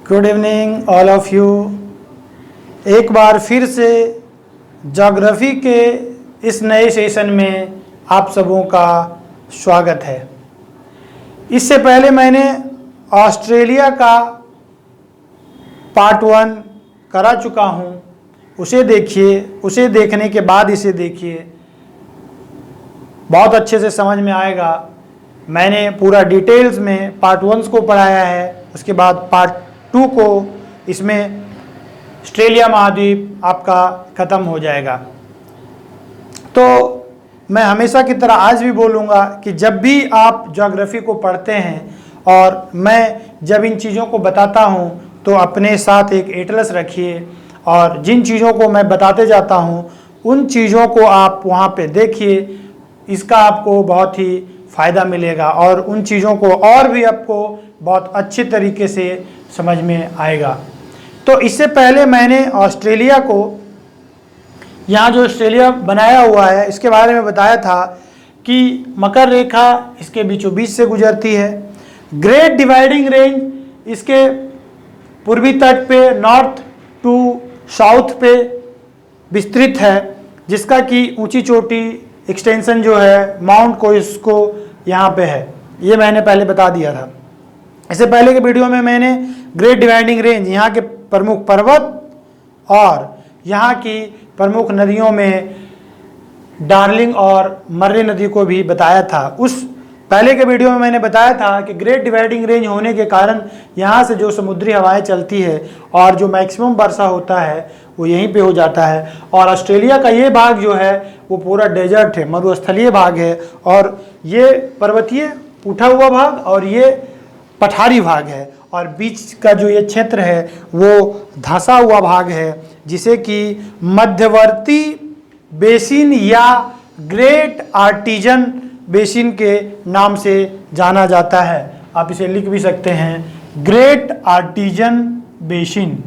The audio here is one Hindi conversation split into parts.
Good evening all of you. एक बार फिर से ज्योग्राफी के इस नए सेशन में आप सबों का स्वागत है। इससे पहले मैंने ऑस्ट्रेलिया का पार्ट 1 करा चुका हूँ, उसे देखिए। उसे देखने के बाद इसे देखिए, बहुत अच्छे से समझ में आएगा। मैंने पूरा डिटेल्स में पार्ट 1 को पढ़ाया है, उसके बाद पार्ट 2 को इसमें ऑस्ट्रेलिया महाद्वीप आपका ख़त्म हो जाएगा। तो मैं हमेशा की तरह आज भी बोलूँगा कि जब भी आप ज्योग्राफी को पढ़ते हैं और मैं जब इन चीज़ों को बताता हूँ तो अपने साथ एक एटलस रखिए और जिन चीज़ों को मैं बताते जाता हूँ उन चीज़ों को आप वहाँ पे देखिए। इसका आपको बहुत ही फ़ायदा मिलेगा और उन चीज़ों को और भी आपको बहुत अच्छे तरीके से समझ में आएगा। तो इससे पहले मैंने ऑस्ट्रेलिया को, यहाँ जो ऑस्ट्रेलिया बनाया हुआ है, इसके बारे में बताया था कि मकर रेखा इसके बीचों बीच से गुजरती है। ग्रेट डिवाइडिंग रेंज इसके पूर्वी तट पे नॉर्थ टू साउथ पे विस्तृत है, जिसका कि ऊंची चोटी एक्सटेंशन जो है माउंट कोइस को यहाँ पे है। ये मैंने पहले बता दिया था। इससे पहले के वीडियो में मैंने ग्रेट डिवाइडिंग रेंज, यहाँ के प्रमुख पर्वत और यहाँ की प्रमुख नदियों में डार्लिंग और मर्रे नदी को भी बताया था। उस पहले के वीडियो में मैंने बताया था कि ग्रेट डिवाइडिंग रेंज होने के कारण यहाँ से जो समुद्री हवाएं चलती है और जो मैक्सिमम वर्षा होता है वो यहीं पे हो जाता है। और ऑस्ट्रेलिया का ये भाग जो है वो पूरा डेजर्ट है, मरुस्थलीय भाग है, और ये पर्वतीय उठा हुआ भाग और ये पठारी भाग है, और बीच का जो ये क्षेत्र है वो धंसा हुआ भाग है, जिसे कि मध्यवर्ती बेसिन या ग्रेट आर्टिजन बेसिन के नाम से जाना जाता है। आप इसे लिख भी सकते हैं, ग्रेट आर्टिजन बेसिन।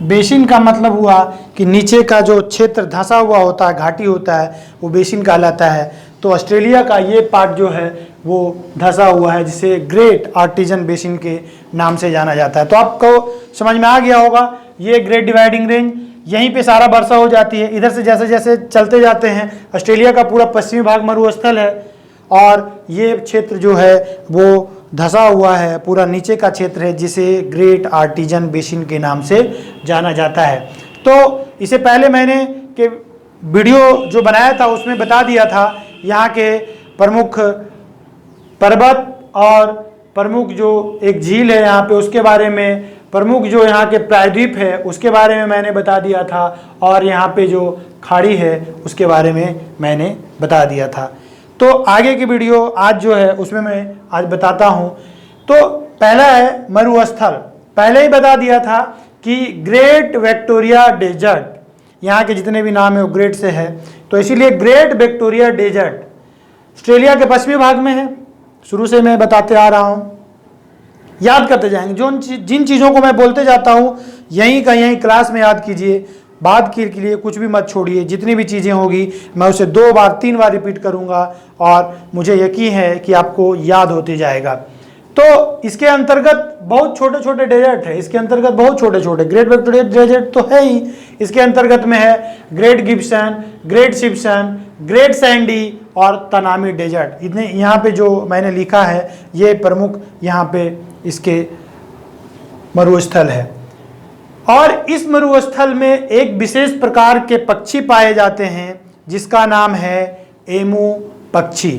बेसिन का मतलब हुआ कि नीचे का जो क्षेत्र धंसा हुआ होता है, घाटी होता है, वो बेसिन कहलाता है। तो ऑस्ट्रेलिया का ये पार्ट जो है वो धंसा हुआ है, जिसे ग्रेट आर्टिजन बेसिन के नाम से जाना जाता है। तो आपको समझ में आ गया होगा, ये ग्रेट डिवाइडिंग रेंज, यहीं पे सारा वर्षा हो जाती है। इधर से जैसे जैसे चलते जाते हैं, ऑस्ट्रेलिया का पूरा पश्चिमी भाग मरुस्थल है और ये क्षेत्र जो है वो धंसा हुआ है, पूरा नीचे का क्षेत्र है, जिसे ग्रेट आर्टिजन बेसिन के नाम से जाना जाता है। तो इससे पहले मैंने के वीडियो जो बनाया था उसमें बता दिया था यहाँ के प्रमुख पर्वत और प्रमुख जो एक झील है यहाँ पे उसके बारे में, प्रमुख जो यहाँ के प्रायद्वीप है उसके बारे में मैंने बता दिया था, और यहाँ पे जो खाड़ी है उसके बारे में मैंने बता दिया था। तो आगे की वीडियो आज जो है उसमें मैं आज बताता हूँ। तो पहला है मरुस्थल। पहले ही बता दिया था कि ग्रेट विक्टोरिया डेजर्ट, यहाँ के जितने भी नाम है वो ग्रेट से है, तो इसीलिए ग्रेट विक्टोरिया डेजर्ट ऑस्ट्रेलिया के पश्चिमी भाग में है। शुरू से मैं बताते आ रहा हूँ, याद करते जाएंगे। जिन चीज़ों को मैं बोलते जाता हूँ यहीं का यहीं क्लास में याद कीजिए, बाद के लिए कुछ भी मत छोड़िए। जितनी भी चीज़ें होगी मैं उसे 2 बार 3 बार रिपीट करूँगा और मुझे यकीन है कि आपको याद होते जाएगा। तो इसके अंतर्गत बहुत छोटे छोटे डेजर्ट है, इसके अंतर्गत बहुत छोटे छोटे, ग्रेट विक्टोरिया डेजर्ट तो है ही, इसके अंतर्गत में है great Gibson, great Simpson, great Sandy और तनामी डेजर्ट। इतने यहाँ पे जो मैंने लिखा है ये प्रमुख यहाँ पे इसके मरुस्थल है। और इस मरुस्थल में एक विशेष प्रकार के पक्षी पाए जाते हैं जिसका नाम है एमू पक्षी।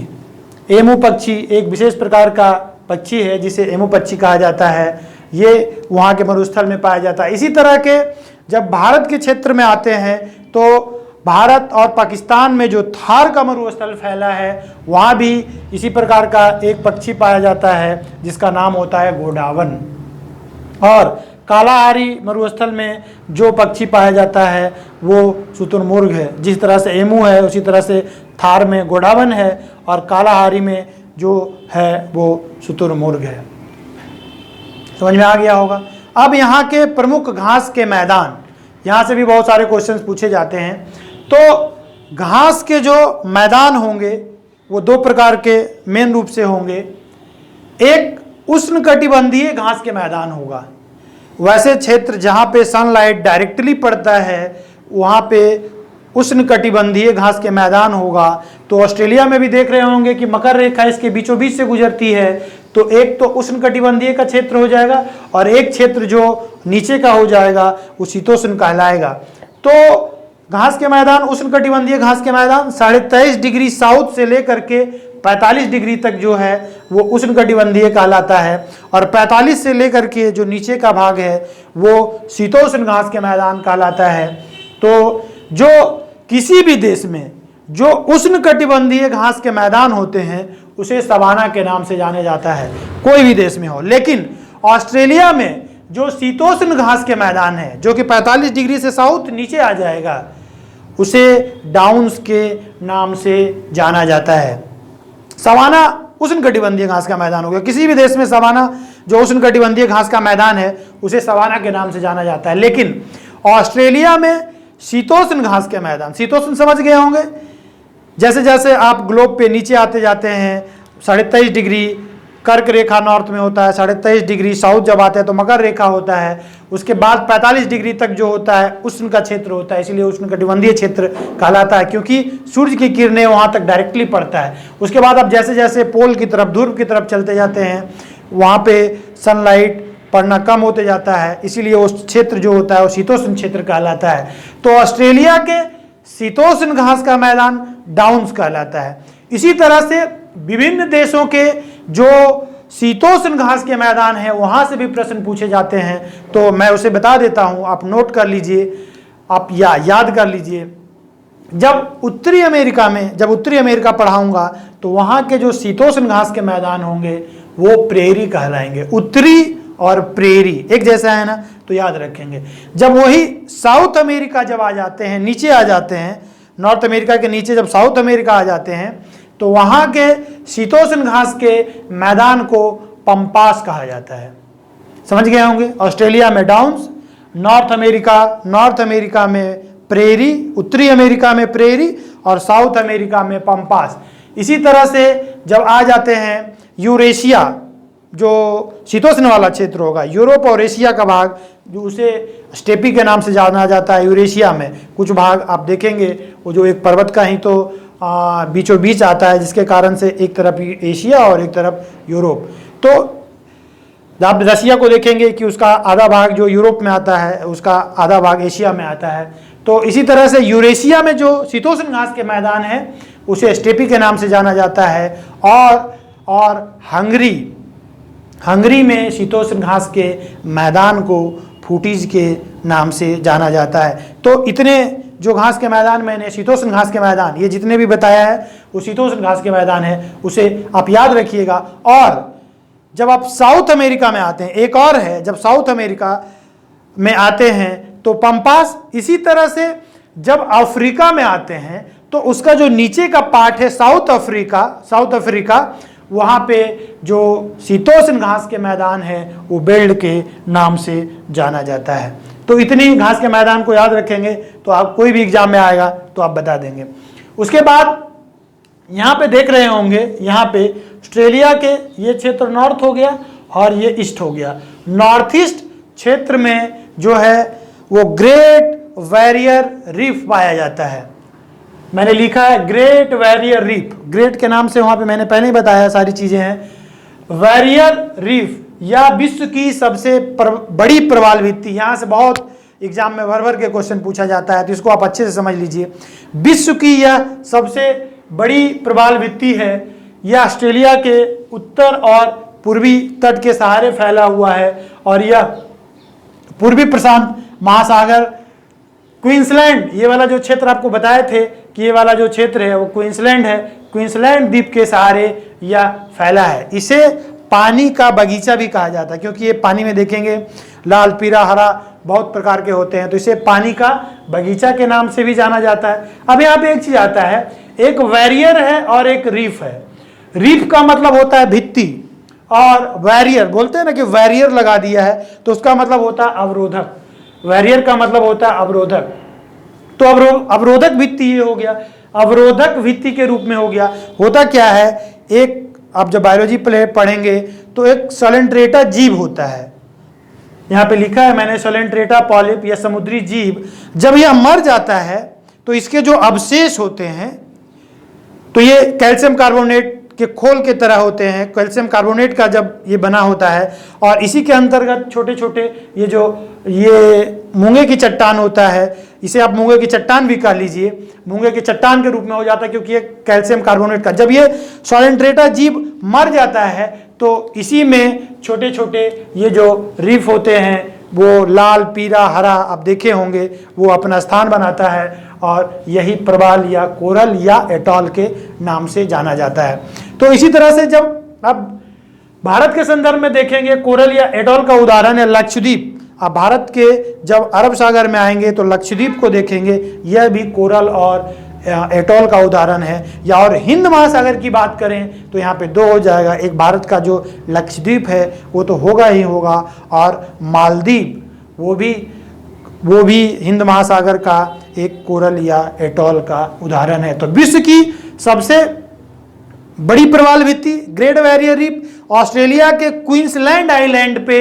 एमू पक्षी एक विशेष प्रकार का पक्षी है जिसे एमू पक्षी कहा जाता है। ये वहाँ के मरुस्थल में पाया जाता है। इसी तरह के जब भारत के क्षेत्र में आते हैं तो भारत और पाकिस्तान में जो थार का मरुस्थल फैला है वहाँ भी इसी प्रकार का एक पक्षी पाया जाता है जिसका नाम होता है गोडावन। और कालाहारी मरुस्थल में जो पक्षी पाया जाता है वो शुतुरमुर्ग है। जिस तरह से एमू है उसी तरह से थार में गोडावन है और कालाहारी में जो है वो शुतुरमुर्ग है। समझ में आ गया होगा। अब यहाँ के प्रमुख घास के मैदान, यहाँ से भी बहुत सारे क्वेश्चंस पूछे जाते हैं। तो घास के जो मैदान होंगे वो दो प्रकार के मेन रूप से होंगे। एक उष्णकटिबंधीय घास के मैदान होगा, वैसे क्षेत्र जहाँ पे सनलाइट डायरेक्टली पड़ता है वहाँ पे उष्णकटिबंधीय घास के मैदान होगा। तो ऑस्ट्रेलिया में भी देख रहे होंगे कि मकर रेखा इसके बीचों बीच से गुजरती है, तो एक तो उष्णकटिबंधीय का क्षेत्र हो जाएगा और एक क्षेत्र जो नीचे का हो जाएगा वो शीतोष्ण कहलाएगा। तो घास के मैदान, उष्णकटिबंधीय घास के मैदान 23.5 डिग्री साउथ से लेकर के 45 डिग्री तक जो है वो उष्णकटिबंधीय कहलाता है, और 45 से लेकर के जो नीचे का भाग है वो शीतोष्ण घास के मैदान कहलाता है। तो जो किसी भी देश में जो उष्णकटिबंधीय घास के मैदान होते हैं उसे सवाना के नाम से जाने जाता है, कोई भी देश में हो। लेकिन ऑस्ट्रेलिया में जो शीतोष्ण घास के मैदान है जो कि 45 डिग्री से साउथ नीचे आ जाएगा उसे डाउन्स के नाम से जाना जाता है। सवाना उष्णकटिबंधीय घास का मैदान हो गया, किसी भी देश में सवाना जो उष्णकटिबंधीय घास का मैदान है उसे सवाना के नाम से जाना जाता है। लेकिन ऑस्ट्रेलिया में शीतोष्ण घास के मैदान, शीतोष्ण समझ गए होंगे, जैसे जैसे आप ग्लोब पे नीचे आते जाते हैं 23.5 डिग्री कर्क रेखा नॉर्थ में होता है, 23.5 डिग्री साउथ जब आते हैं तो मकर रेखा होता है, उसके बाद 45 डिग्री तक जो होता है उष्ण का क्षेत्र होता है, इसलिए उष्णकटिबंधीय क्षेत्र कहलाता है क्योंकि सूर्य की किरणें वहाँ तक डायरेक्टली पड़ता है। उसके बाद आप जैसे जैसे पोल की तरफ, ध्रुव की तरफ चलते जाते हैं वहाँ पे सनलाइट पड़ना कम होते जाता है, इसीलिए उस क्षेत्र जो होता है वो शीतोष्ण क्षेत्र कहलाता है। तो ऑस्ट्रेलिया के शीतोष्ण घास का मैदान डाउन्स कहलाता है। इसी तरह से विभिन्न देशों के जो शीतोष्ण घास के मैदान हैं वहाँ से भी प्रश्न पूछे जाते हैं, तो मैं उसे बता देता हूँ, आप नोट कर लीजिए, आप याद कर लीजिए। जब उत्तरी अमेरिका पढ़ाऊंगा तो वहाँ के जो शीतोष्ण घास के मैदान होंगे वो प्रेरी कहलाएंगे। उत्तरी और प्रेरी एक जैसा है ना, तो याद रखेंगे। जब वही साउथ अमेरिका जब आ जाते हैं, नीचे आ जाते हैं, नॉर्थ अमेरिका के नीचे जब साउथ अमेरिका आ जाते हैं तो वहाँ के शीतोष्ण घास के मैदान को पंपास कहा जाता है। समझ गए होंगे, ऑस्ट्रेलिया में डाउन्स, नॉर्थ अमेरिका में प्रेरी, उत्तरी अमेरिका में प्रेरी और साउथ अमेरिका में पंपास। इसी तरह से जब आ जाते हैं यूरेशिया, जो शीतोष्ण वाला क्षेत्र होगा, यूरोप और एशिया का भाग जो उसे स्टेपी के नाम से जाना जाता है। यूरेशिया में कुछ भाग आप देखेंगे वो जो एक पर्वत का ही तो बीचों बीच आता है, जिसके कारण से एक तरफ एशिया और एक तरफ यूरोप। तो आप रसिया को देखेंगे कि उसका आधा भाग जो यूरोप में आता है, उसका आधा भाग एशिया में आता है। तो इसी तरह से यूरेशिया में जो शीतोष्ण घास के मैदान है उसे स्टेपी के नाम से जाना जाता है। और हंगरी में शीतोष्ण घास के मैदान को फूटीज के नाम से जाना जाता है। तो इतने जो घास के मैदान मैंने, शीतोष्ण घास के मैदान, ये जितने भी बताया है वो शीतोष्ण घास के मैदान है, उसे आप याद रखिएगा। और जब आप साउथ अमेरिका में आते हैं, एक और है, जब साउथ अमेरिका में आते हैं तो पंपास। इसी तरह से जब अफ्रीका में आते हैं तो उसका जो नीचे का पार्ट है साउथ अफ्रीका, वहाँ पे जो शीतोष्ण घास के मैदान है वो बेल्ट के नाम से जाना जाता है। तो इतनी घास के मैदान को याद रखेंगे तो आप कोई भी एग्जाम में आएगा तो आप बता देंगे। उसके बाद यहाँ पे देख रहे होंगे, यहाँ पे ऑस्ट्रेलिया के ये क्षेत्र नॉर्थ हो गया और ये ईस्ट हो गया। नॉर्थ ईस्ट क्षेत्र में जो है वो ग्रेट बैरियर रीफ पाया जाता है। मैंने लिखा है ग्रेट बैरियर रीफ, ग्रेट के नाम से वहाँ पे मैंने पहले ही बताया सारी चीज़ें हैं। बैरियर रीफ या विश्व की सबसे बड़ी प्रवाल भित्ति, यहाँ से बहुत एग्जाम में भर के क्वेश्चन पूछा जाता है, तो इसको आप अच्छे से समझ लीजिए। विश्व की यह सबसे बड़ी प्रवाल भित्ति है, यह ऑस्ट्रेलिया के उत्तर और पूर्वी तट के सहारे फैला हुआ है और यह पूर्वी प्रशांत महासागर, क्वींसलैंड, ये वाला जो क्षेत्र आपको बताए थे कि ये वाला जो क्षेत्र है वो क्वींसलैंड है, क्वींसलैंड द्वीप के सहारे यह फैला है। इसे पानी का बगीचा भी कहा जाता है क्योंकि ये पानी में देखेंगे लाल, पीला, हरा बहुत प्रकार के होते हैं, तो इसे पानी का बगीचा के नाम से भी जाना जाता है। अब यहाँ पे एक चीज आता है, एक बैरियर है और एक रीफ है। रीफ का मतलब होता है भित्ति और बैरियर बोलते हैं ना कि बैरियर लगा दिया है, तो उसका मतलब होता है अवरोधक। बैरियर का मतलब होता है अवरोधक। तो अवरोधक भित्ति ये हो गया। अवरोधक भित्ति के रूप में हो गया। होता क्या है, एक आप जब बायोलॉजी पढ़ेंगे तो एक सोलेंट्रेटा जीव होता है, यहाँ पे लिखा है मैंने, सोलेंट्रेटा पॉलिप या समुद्री जीव, जब यह मर जाता है तो इसके जो अवशेष होते हैं तो ये कैल्शियम कार्बोनेट के खोल के तरह होते हैं, कैल्शियम कार्बोनेट का जब ये बना होता है, और इसी के अंतर्गत छोटे छोटे ये मूंगे की चट्टान होता है, इसे आप मूंगे की चट्टान भी कह लीजिए, मूंगे की चट्टान के रूप में हो जाता है क्योंकि ये कैल्शियम कार्बोनेट का, जब ये सोलेंट्रेटा जीव मर जाता है तो इसी में छोटे छोटे ये जो रीफ होते हैं वो लाल, पीला, हरा आप देखे होंगे, वो अपना स्थान बनाता है और यही प्रवाल या कोरल या एटॉल के नाम से जाना जाता है। तो इसी तरह से जब आप भारत के संदर्भ में देखेंगे, कोरल या एटॉल का उदाहरण है लक्षद्वीप। आप भारत के जब अरब सागर में आएंगे तो लक्षद्वीप को देखेंगे, यह भी कोरल और एटॉल का उदाहरण है। या और हिंद महासागर की बात करें तो यहाँ पे दो हो जाएगा, एक भारत का जो लक्षद्वीप है वो तो होगा ही होगा, और मालदीव वो भी हिंद महासागर का एक कोरल या एटॉल का उदाहरण है। तो विश्व की सबसे बड़ी प्रवाल भित्ति ग्रेट बैरियर रीफ ऑस्ट्रेलिया के क्वींसलैंड आइलैंड पे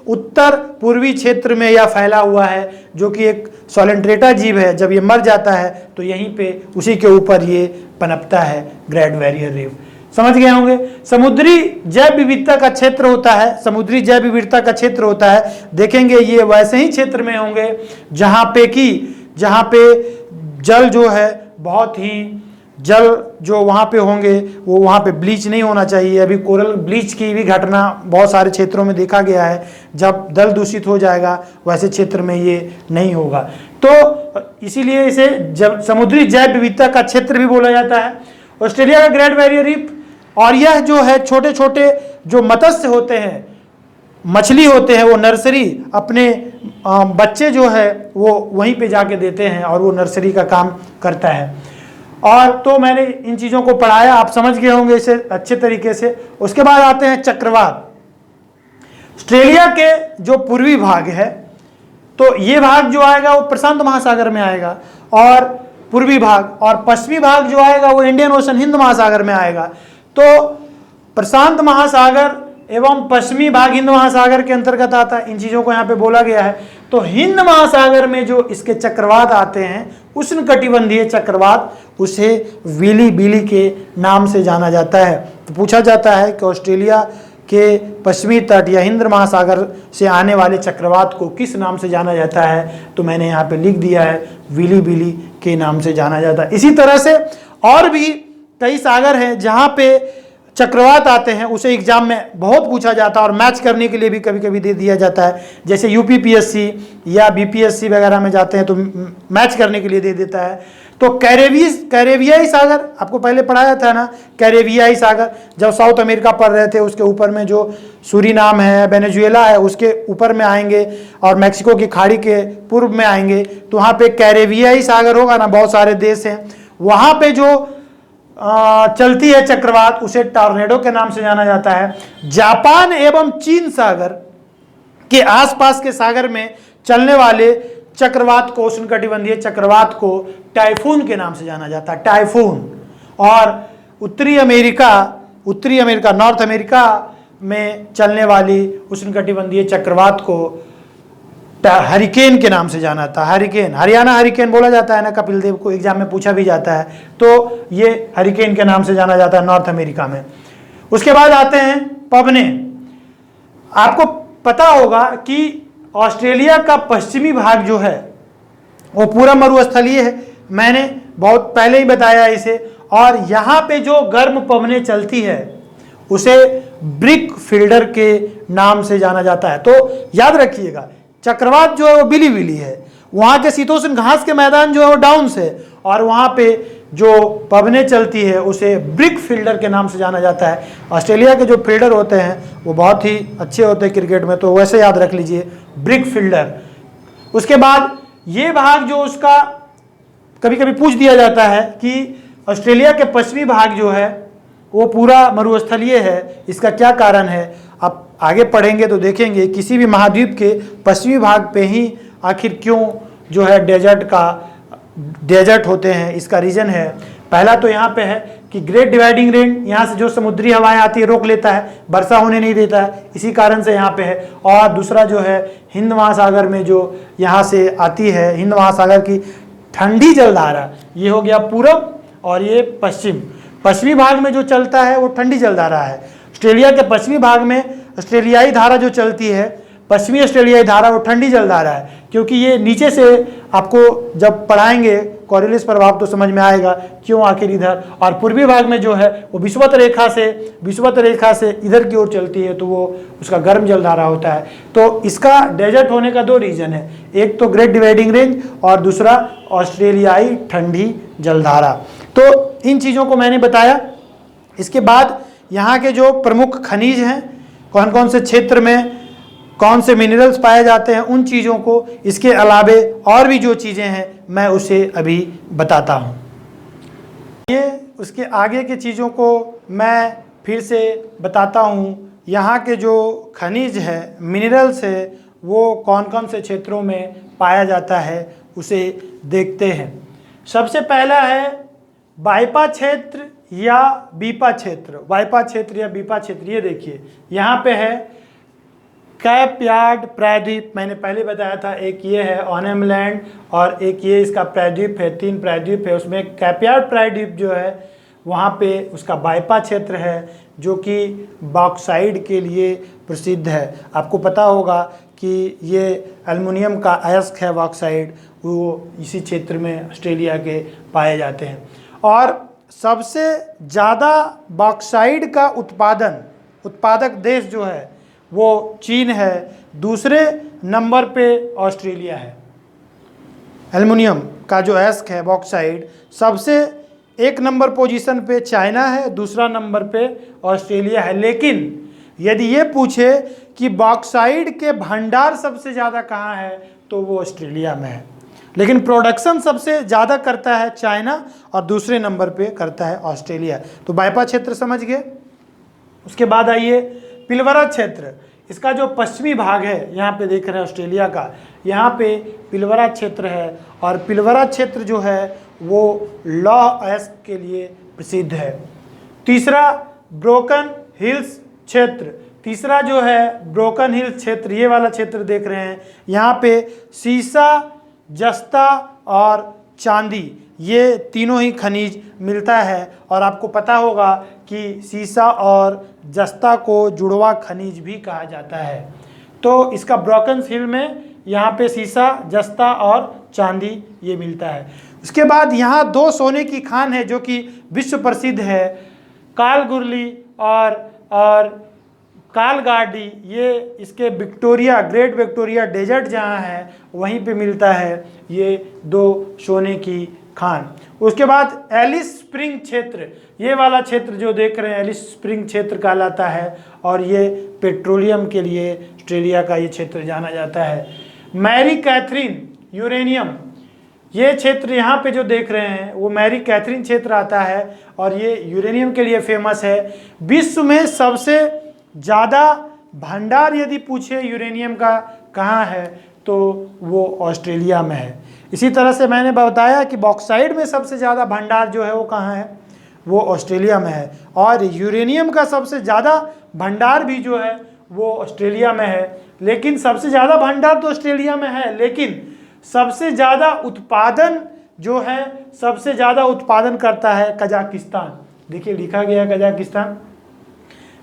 उत्तर पूर्वी क्षेत्र में यह फैला हुआ है, जो कि एक सोलेंट्रेटा जीव है। जब ये मर जाता है तो यहीं पे उसी के ऊपर ये पनपता है, ग्रेट बैरियर रीफ। समझ गए होंगे। समुद्री जैव विविधता का क्षेत्र होता है, समुद्री जैव विविधता का क्षेत्र होता है, देखेंगे ये वैसे ही क्षेत्र में होंगे जहाँ पे जल जो है बहुत ही, जल जो वहाँ पे होंगे वो वहाँ पे ब्लीच नहीं होना चाहिए। अभी कोरल ब्लीच की भी घटना बहुत सारे क्षेत्रों में देखा गया है, जब जल दूषित हो जाएगा वैसे क्षेत्र में ये नहीं होगा। तो इसीलिए इसे समुद्री जैव विविधता का क्षेत्र भी बोला जाता है, ऑस्ट्रेलिया का ग्रेट बैरियर रीफ। और यह जो है छोटे छोटे जो मत्स्य होते हैं, मछली होते हैं, वो नर्सरी अपने बच्चे जो है वो वहीं पे जाके देते हैं और वो नर्सरी का काम करता है। और तो मैंने इन चीज़ों को पढ़ाया, आप समझ गए होंगे इसे अच्छे तरीके से। उसके बाद आते हैं चक्रवात। ऑस्ट्रेलिया के जो पूर्वी भाग है तो ये भाग जो आएगा वो प्रशांत महासागर में आएगा, और पूर्वी भाग, और पश्चिमी भाग जो आएगा वो इंडियन ओशन हिंद महासागर में आएगा। तो प्रशांत महासागर एवं पश्चिमी भाग हिंद महासागर के अंतर्गत आता है, इन चीज़ों को यहाँ पे बोला गया है। तो हिंद महासागर में जो इसके चक्रवात आते हैं, उष्णकटिबंधीय चक्रवात, उसे विली बिली के नाम से जाना जाता है। तो पूछा जाता है कि ऑस्ट्रेलिया के पश्चिमी तट या हिंद महासागर से आने वाले चक्रवात को किस नाम से जाना जाता है, तो मैंने यहाँ पे लिख दिया है विली बिली के नाम से जाना जाता है। इसी तरह से और भी कई सागर हैं जहाँ पे चक्रवात आते हैं, उसे एग्जाम में बहुत पूछा जाता है और मैच करने के लिए भी कभी कभी दे दिया जाता है। जैसे यूपीपीएससी या बीपीएससी वगैरह में जाते हैं तो मैच करने के लिए दे देता है। तो कैरेबियाई सागर आपको पहले पढ़ाया था ना, कैरेबियाई सागर, जब साउथ अमेरिका पढ़ रहे थे उसके ऊपर में जो सूरीनाम है, वेनेजुएला है, उसके ऊपर में आएंगे और मैक्सिको की खाड़ी के पूर्व में आएंगे, तो वहाँ पे कैरेबियाई सागर होगा ना, बहुत सारे देश हैं, वहाँ पे जो चलती है चक्रवात उसे टॉर्नेडो के नाम से जाना जाता है। जापान एवं चीन सागर के आसपास के सागर में चलने वाले चक्रवात को, उष्णकटिबंधीय चक्रवात को टाइफून के नाम से जाना जाता है, टाइफून। और उत्तरी अमेरिका नॉर्थ अमेरिका में चलने वाली उष्णकटिबंधीय चक्रवात को हरिकेन के नाम से जाना था। हरिकेन, हरियाणा हरिकेन बोला जाता है ना, कपिल देव को एग्जाम में पूछा भी जाता है, तो ये हरिकेन के नाम से जाना जाता है नॉर्थ अमेरिका में। उसके बाद आते हैं पवने। आपको पता होगा कि ऑस्ट्रेलिया का पश्चिमी भाग जो है वो पूरा मरुस्थलीय है, मैंने बहुत पहले ही बताया इसे। और यहाँ पे जो गर्म पवने चलती है उसे ब्रिक फील्डर के नाम से जाना जाता है। तो याद रखिएगा, चक्रवात जो है वो बिली बिली है, वहाँ के शीतोष्ण घास के मैदान जो है वो डाउन्स है, और वहाँ पे जो पवने चलती है उसे ब्रिक फील्डर के नाम से जाना जाता है। ऑस्ट्रेलिया के जो फील्डर होते हैं वो बहुत ही अच्छे होते हैं क्रिकेट में, तो वैसे याद रख लीजिए ब्रिक फील्डर। उसके बाद ये भाग जो उसका कभी कभी पूछ दिया जाता है कि ऑस्ट्रेलिया के पश्चिमी भाग जो है वो पूरा मरुस्थलीय है, इसका क्या कारण है। आप आगे पढ़ेंगे तो देखेंगे किसी भी महाद्वीप के पश्चिमी भाग पे ही आखिर क्यों जो है डेजर्ट होते हैं, इसका रीज़न है पहला तो यहाँ पे है कि ग्रेट डिवाइडिंग रेंज, यहाँ से जो समुद्री हवाएं आती है रोक लेता है, वर्षा होने नहीं देता है, इसी कारण से यहाँ पे है। और दूसरा जो है हिंद महासागर में जो यहाँ से आती है, हिंद महासागर की ठंडी जलधारा, ये हो गया पूरब और ये पश्चिम। पश्चिमी भाग में जो चलता है वो ठंडी जलधारा है। ऑस्ट्रेलिया के पश्चिमी भाग में ऑस्ट्रेलियाई धारा जो चलती है, पश्चिमी ऑस्ट्रेलियाई धारा, वो ठंडी जलधारा है, क्योंकि ये नीचे से आपको जब पढ़ाएंगे कोरिलेस प्रभाव तो समझ में आएगा क्यों आखिर इधर। और पूर्वी भाग में जो है वो विषुवत रेखा से इधर की ओर चलती है, तो वो उसका गर्म जलधारा होता है। तो इसका डेजर्ट होने का दो रीजन है, एक तो ग्रेट डिवाइडिंग रेंज और दूसरा ऑस्ट्रेलियाई ठंडी जलधारा। तो इन चीज़ों को मैंने बताया। इसके बाद यहाँ के जो प्रमुख खनिज हैं, कौन कौन से क्षेत्र में कौन से मिनरल्स पाए जाते हैं, उन चीज़ों को, इसके अलावे और भी जो चीज़ें हैं मैं उसे अभी बताता हूँ। ये उसके आगे की चीज़ों को मैं फिर से बताता हूँ। यहाँ के जो खनिज है, मिनरल्स है, वो कौन कौन से क्षेत्रों में पाया जाता है उसे देखते हैं। सबसे पहला है बाइपा क्षेत्र या बीपा क्षेत्र। बाइपा क्षेत्र या बीपा क्षेत्र, ये देखिए यहाँ पे है कैप यार्ड प्रायद्वीप, मैंने पहले बताया था। एक ये है ऑनेम लैंड और एक ये इसका प्रायद्वीप है, 3 प्रायद्वीप है। उसमें कैप यार्ड प्रायद्वीप जो है वहाँ पे उसका बाइपा क्षेत्र है, जो कि बॉक्साइड के लिए प्रसिद्ध है। आपको पता होगा कि ये एल्युमिनियम का अयस्क है बॉक्साइड, वो इसी क्षेत्र में ऑस्ट्रेलिया के पाए जाते हैं। और सबसे ज़्यादा बॉक्साइड का उत्पादक देश जो है वो चीन है। दूसरे नंबर पे ऑस्ट्रेलिया है। एल्युमिनियम का जो अयस्क है बॉक्साइड, सबसे 1 नंबर पोजीशन पे चाइना है, दूसरा नंबर पे ऑस्ट्रेलिया है। लेकिन यदि ये पूछे कि बॉक्साइड के भंडार सबसे ज़्यादा कहाँ है, तो वो ऑस्ट्रेलिया में है। लेकिन प्रोडक्शन सबसे ज़्यादा करता है चाइना और दूसरे नंबर पे करता है ऑस्ट्रेलिया। तो बाइपा क्षेत्र समझ गए। उसके बाद आइए पिलबरा क्षेत्र। इसका जो पश्चिमी भाग है, यहाँ पे देख रहे हैं ऑस्ट्रेलिया का, यहाँ पे पिलबरा क्षेत्र है। और पिलबरा क्षेत्र जो है वो लौह अयस्क के लिए प्रसिद्ध है। तीसरा ब्रोकन हिल्स क्षेत्र। तीसरा जो है ब्रोकन हिल्स क्षेत्र, ये वाला क्षेत्र देख रहे हैं, यहाँ पे सीसा, जस्ता और चांदी, ये तीनों ही खनिज मिलता है। और आपको पता होगा कि सीसा और जस्ता को जुड़वा खनिज भी कहा जाता है। तो इसका ब्रोकन हिल में यहाँ पे सीसा, जस्ता और चांदी ये मिलता है। उसके बाद यहाँ 2 सोने की खान है जो कि विश्व प्रसिद्ध है, कालगुरली और कालगार्डी। ये इसके ग्रेट विक्टोरिया डेजर्ट जहाँ है वहीं पे मिलता है ये 2 सोने की खान। उसके बाद एलिस स्प्रिंग क्षेत्र, ये वाला क्षेत्र जो देख रहे हैं एलिस स्प्रिंग क्षेत्र कहलाता है। और ये पेट्रोलियम के लिए ऑस्ट्रेलिया का ये क्षेत्र जाना जाता है। मैरी कैथरीन यूरेनियम, ये क्षेत्र यहाँ पे जो देख रहे हैं वो मैरी कैथरीन क्षेत्र आता है और ये यूरेनियम के लिए फेमस है। विश्व में सबसे ज़्यादा भंडार यदि पूछे यूरेनियम का कहाँ है, तो वो ऑस्ट्रेलिया में है। इसी तरह से मैंने बताया कि बॉक्साइड में सबसे ज़्यादा भंडार जो है वो कहाँ है, वो ऑस्ट्रेलिया में है। और यूरेनियम का सबसे ज़्यादा भंडार भी जो है वो ऑस्ट्रेलिया में है। लेकिन सबसे ज़्यादा भंडार तो ऑस्ट्रेलिया में है, लेकिन सबसे ज़्यादा उत्पादन जो है, सबसे ज़्यादा उत्पादन करता है कजाकिस्तान। देखिए लिखा गया है कजाकिस्तान।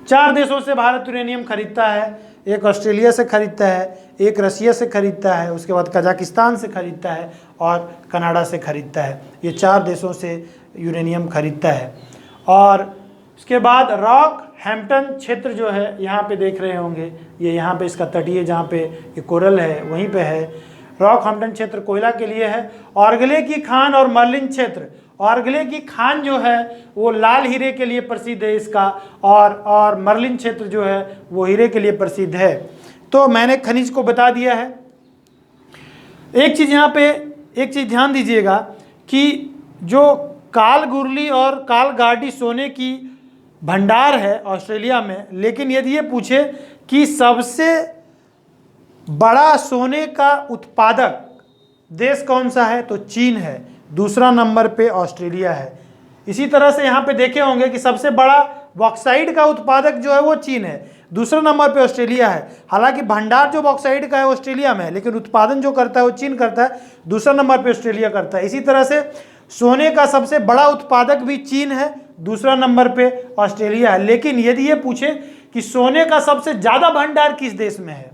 4 देशों से भारत यूरेनियम खरीदता है, एक ऑस्ट्रेलिया से खरीदता है, एक रसिया से खरीदता है, उसके बाद कजाकिस्तान से खरीदता है और कनाडा से खरीदता है। ये 4 देशों से यूरेनियम खरीदता है। और उसके बाद रॉक हैम्पटन क्षेत्र जो है, यहाँ पे देख रहे होंगे, ये यहाँ पे इसका तटीय जहाँ पे ये कोरल है वहीं पे है। रॉक हैम्पटन क्षेत्र कोयला के लिए है। ऑर्गले की खान और मर्लिन क्षेत्र, ऑर्गले की खान जो है वो लाल हीरे के लिए प्रसिद्ध है इसका, और मर्लिन क्षेत्र जो है वो हीरे के लिए प्रसिद्ध है। तो मैंने खनिज को बता दिया है। एक चीज़ यहाँ पे ध्यान दीजिएगा कि जो कालगुरली और कालगार्डी सोने की भंडार है ऑस्ट्रेलिया में, लेकिन यदि ये पूछे कि सबसे बड़ा सोने का उत्पादक देश कौन सा है, तो चीन है। दूसरा नंबर पे ऑस्ट्रेलिया है। इसी तरह से यहाँ पे देखे होंगे कि सबसे बड़ा बॉक्साइट का उत्पादक जो है वो चीन है, दूसरे नंबर पे ऑस्ट्रेलिया है। हालांकि भंडार जो बॉक्साइट का है ऑस्ट्रेलिया में है, लेकिन उत्पादन जो करता है वो चीन करता है, दूसरा नंबर पे ऑस्ट्रेलिया करता है। इसी तरह से सोने का सबसे बड़ा उत्पादक भी चीन है, दूसरा नंबर पे ऑस्ट्रेलिया है। लेकिन यदि ये पूछे कि सोने का सबसे ज़्यादा भंडार किस देश में है,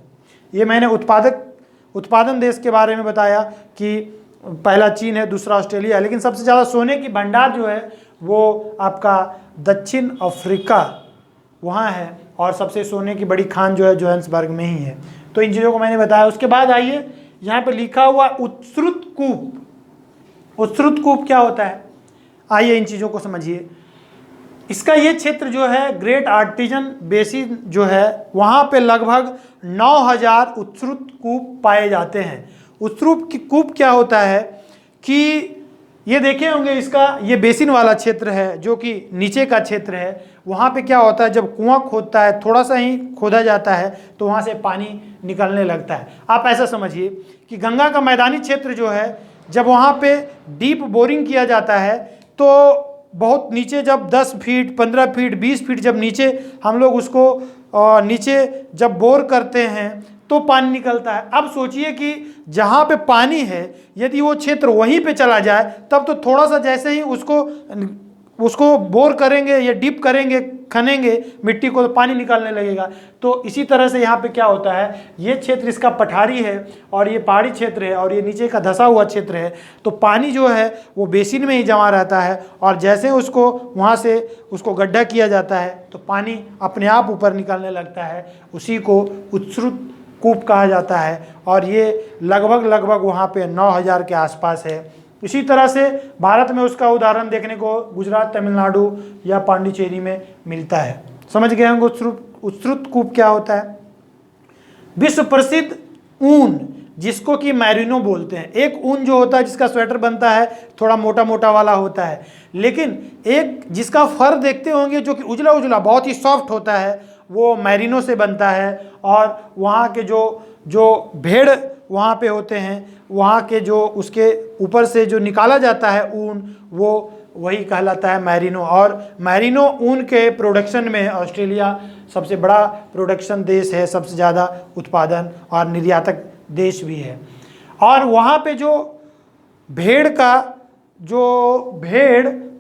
ये मैंने उत्पादन देश के बारे में बताया कि पहला चीन है, दूसरा ऑस्ट्रेलिया है, लेकिन सबसे ज़्यादा सोने की भंडार जो है वो आपका दक्षिण अफ्रीका वहाँ है, और सबसे सोने की बड़ी खान जो है जोहान्सबर्ग में ही है। तो इन चीज़ों को मैंने बताया। उसके बाद आइए, यहाँ पे लिखा हुआ उत्सुत कूप। उत्सुत कूप क्या होता है, आइए इन चीज़ों को समझिए। इसका ये क्षेत्र जो है ग्रेट आर्टिजन बेसिन जो है, वहाँ पे लगभग 9000 उत्सुत कूप पाए जाते हैं। उत्सुत कूप क्या होता है कि ये देखे होंगे, इसका ये बेसिन वाला क्षेत्र है जो कि नीचे का क्षेत्र है। वहाँ पे क्या होता है, जब कुआं खोदता है, थोड़ा सा ही खोदा जाता है तो वहाँ से पानी निकलने लगता है। आप ऐसा समझिए कि गंगा का मैदानी क्षेत्र जो है, जब वहाँ पे डीप बोरिंग किया जाता है तो बहुत नीचे, जब 10 फीट 15 फीट 20 फीट जब नीचे हम लोग उसको नीचे जब बोर करते हैं तो पानी निकलता है। अब सोचिए कि जहाँ पे पानी है, यदि वो क्षेत्र वहीं पे चला जाए, तब तो थोड़ा सा जैसे ही उसको बोर करेंगे या डीप करेंगे, खनेंगे मिट्टी को, तो पानी निकलने लगेगा। तो इसी तरह से यहाँ पे क्या होता है, ये क्षेत्र इसका पठारी है और ये पहाड़ी क्षेत्र है और ये नीचे का धंसा हुआ क्षेत्र है। तो पानी जो है वो बेसिन में ही जमा रहता है, और जैसे उसको वहाँ से उसको गड्ढा किया जाता है तो पानी अपने आप ऊपर निकलने लगता है। उसी को उत्सुत कूप कहा जाता है, और ये लगभग वहाँ पे 9000 के आसपास है। इसी तरह से भारत में उसका उदाहरण देखने को गुजरात, तमिलनाडु या पांडिचेरी में मिलता है। समझ गए होंगे उत्सुत कूप क्या होता है। विश्व प्रसिद्ध ऊन, जिसको कि मैरिनो बोलते हैं। एक ऊन जो होता है जिसका स्वेटर बनता है, थोड़ा मोटा मोटा वाला होता है, लेकिन एक जिसका फर देखते होंगे जो कि उजला उजला बहुत ही सॉफ्ट होता है, वो मैरिनो से बनता है। और वहाँ के जो भेड़ वहाँ पे होते हैं, वहाँ के जो उसके ऊपर से जो निकाला जाता है ऊन, वो वही कहलाता है मैरिनो। और मैरिनो ऊन के प्रोडक्शन में ऑस्ट्रेलिया सबसे बड़ा प्रोडक्शन देश है, सबसे ज़्यादा उत्पादन और निर्यातक देश भी है। और वहाँ पे जो भेड़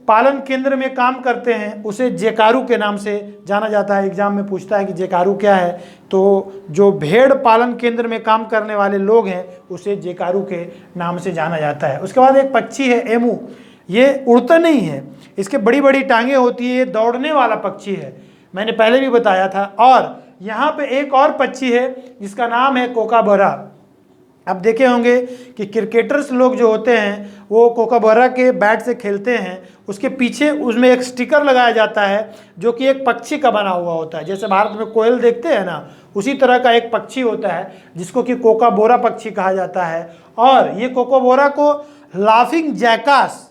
पालन केंद्र में काम करते हैं, उसे जेकारू के नाम से जाना जाता है। एग्जाम में पूछता है कि जेकारू क्या है, तो जो भेड़ पालन केंद्र में काम करने वाले लोग हैं उसे जेकारू के नाम से जाना जाता है। उसके बाद एक पक्षी है एमू। ये उड़ता नहीं है, इसके बड़ी बड़ी टांगें होती है, ये दौड़ने वाला पक्षी है, मैंने पहले भी बताया था। और यहाँ पे एक और पक्षी है जिसका नाम है कोकाबरा। अब देखे होंगे कि क्रिकेटर्स लोग जो होते हैं वो कोकाबरा के बैट से खेलते हैं, उसके पीछे उसमें एक स्टिकर लगाया जाता है जो कि एक पक्षी का बना हुआ होता है। जैसे भारत में कोयल देखते हैं ना, उसी तरह का एक पक्षी होता है जिसको कि कोकाबोरा पक्षी कहा जाता है। और ये कोकाबोरा को लाफिंग जैकास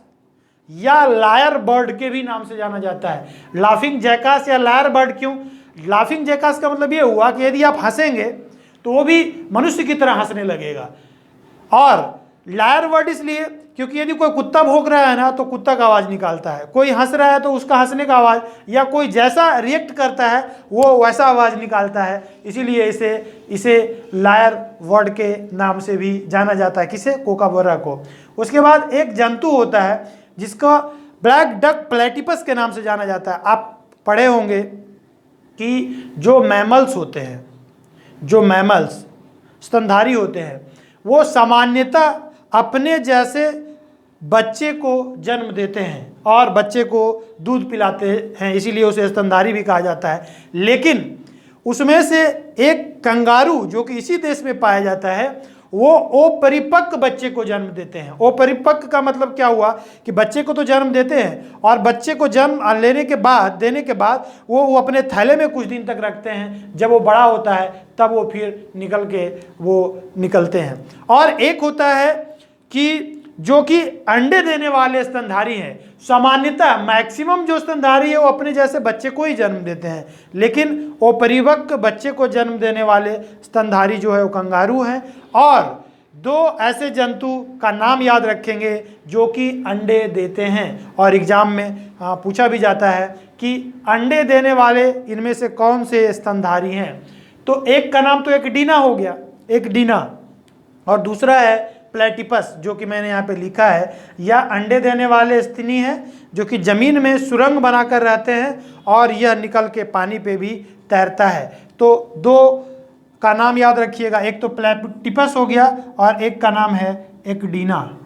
या लायर बर्ड के भी नाम से जाना जाता है। लाफिंग जैकास या लायर बर्ड क्यों? लाफिंग जैकास का मतलब ये हुआ कि यदि आप हंसेंगे तो वो भी मनुष्य की तरह हंसने लगेगा। और लायर बर्ड इसलिए क्योंकि यदि कोई कुत्ता भौंक रहा है ना तो कुत्ता का आवाज़ निकालता है, कोई हंस रहा है तो उसका हंसने का आवाज़, या कोई जैसा रिएक्ट करता है वो वैसा आवाज़ निकालता है, इसीलिए इसे लायर बर्ड के नाम से भी जाना जाता है। किसे? कोकाबोरा को। उसके बाद एक जंतु होता है जिसका ब्लैक डक प्लेटिपस के नाम से जाना जाता है। आप पढ़े होंगे कि जो मैमल्स होते हैं, जो मैमल्स स्तनधारी होते हैं, वो सामान्यतः अपने जैसे बच्चे को जन्म देते हैं और बच्चे को दूध पिलाते हैं, इसीलिए उसे स्तनधारी भी कहा जाता है। लेकिन उसमें से एक कंगारू जो कि इसी देश में पाया जाता है, वो अपरिपक्व बच्चे को जन्म देते हैं। अपरिपक्व का मतलब क्या हुआ कि बच्चे को तो जन्म देते हैं और बच्चे को जन्म देने के बाद वो अपने थैले में कुछ दिन तक रखते हैं। जब वो बड़ा होता है तब वो फिर निकलते हैं। और एक होता है कि जो कि अंडे देने वाले स्तनधारी हैं। सामान्यतः मैक्सिमम जो स्तनधारी है वो अपने जैसे बच्चे को ही जन्म देते हैं, लेकिन वो परिपक्व बच्चे को जन्म देने वाले स्तनधारी जो है वो कंगारू हैं। और दो ऐसे जंतु का नाम याद रखेंगे जो कि अंडे देते हैं, और एग्जाम में पूछा भी जाता है कि अंडे देने वाले इनमें से कौन से स्तनधारी हैं। तो एक का नाम तो एक्डीना हो गया, एक्डीना, और दूसरा है प्लेटिपस, जो कि मैंने यहाँ पे लिखा है। यह अंडे देने वाले स्तनी हैं जो कि ज़मीन में सुरंग बनाकर रहते हैं और यह निकल के पानी पे भी तैरता है। तो दो का नाम याद रखिएगा, एक तो प्लेटिपस हो गया और एक का नाम है एक्डीना,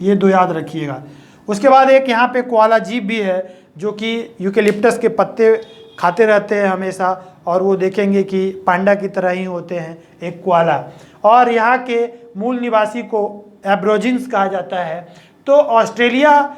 ये दो याद रखिएगा। उसके बाद एक यहाँ पे कोआला जीव भी है जो कि यूकेलिप्टस के पत्ते खाते रहते हैं हमेशा, और वो देखेंगे कि पांडा की तरह ही होते हैं, एक कोआला। और यहाँ के मूल निवासी को एब्रोजिन्स कहा जाता है। तो ऑस्ट्रेलिया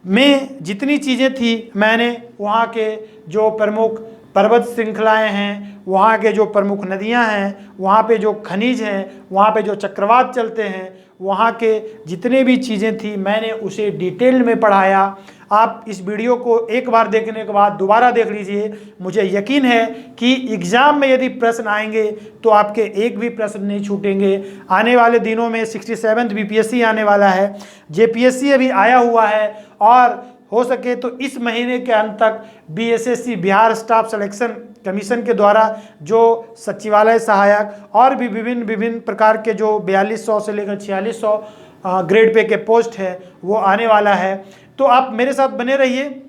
में जितनी चीज़ें थी, मैंने वहाँ के जो प्रमुख पर्वत श्रृंखलाएं हैं, वहाँ के जो प्रमुख नदियाँ हैं, वहाँ पे जो खनिज हैं, वहाँ पे जो चक्रवात चलते हैं, वहाँ के जितने भी चीज़ें थी, मैंने उसे डिटेल में पढ़ाया। आप इस वीडियो को एक बार देखने के बाद दोबारा देख लीजिए। मुझे यकीन है कि एग्ज़ाम में यदि प्रश्न आएंगे तो आपके एक भी प्रश्न नहीं छूटेंगे। आने वाले दिनों में 67th बीपीएससी आने वाला है, जेपीएससी अभी आया हुआ है, और हो सके तो इस महीने के अंत तक BSSC Bihar staff selection commission के द्वारा जो सचिवालय सहायक और भी विभिन्न प्रकार के जो 4200 से लेकर 4600 ग्रेड पे के पोस्ट है वो आने वाला है। तो आप मेरे साथ बने रहिए।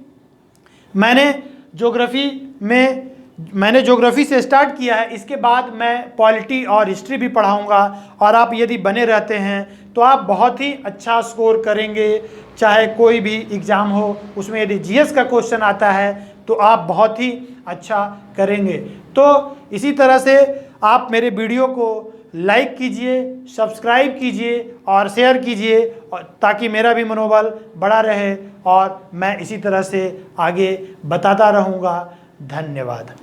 मैंने ज्योग्राफी से स्टार्ट किया है, इसके बाद मैं पॉलिटी और हिस्ट्री भी पढ़ाऊंगा, और आप यदि बने रहते हैं तो आप बहुत ही अच्छा स्कोर करेंगे। चाहे कोई भी एग्ज़ाम हो, उसमें यदि जीएस का क्वेश्चन आता है तो आप बहुत ही अच्छा करेंगे। तो इसी तरह से आप मेरे वीडियो को लाइक कीजिए, सब्सक्राइब कीजिए और शेयर कीजिए, ताकि मेरा भी मनोबल बढ़ा रहे और मैं इसी तरह से आगे बताता रहूँगा। धन्यवाद।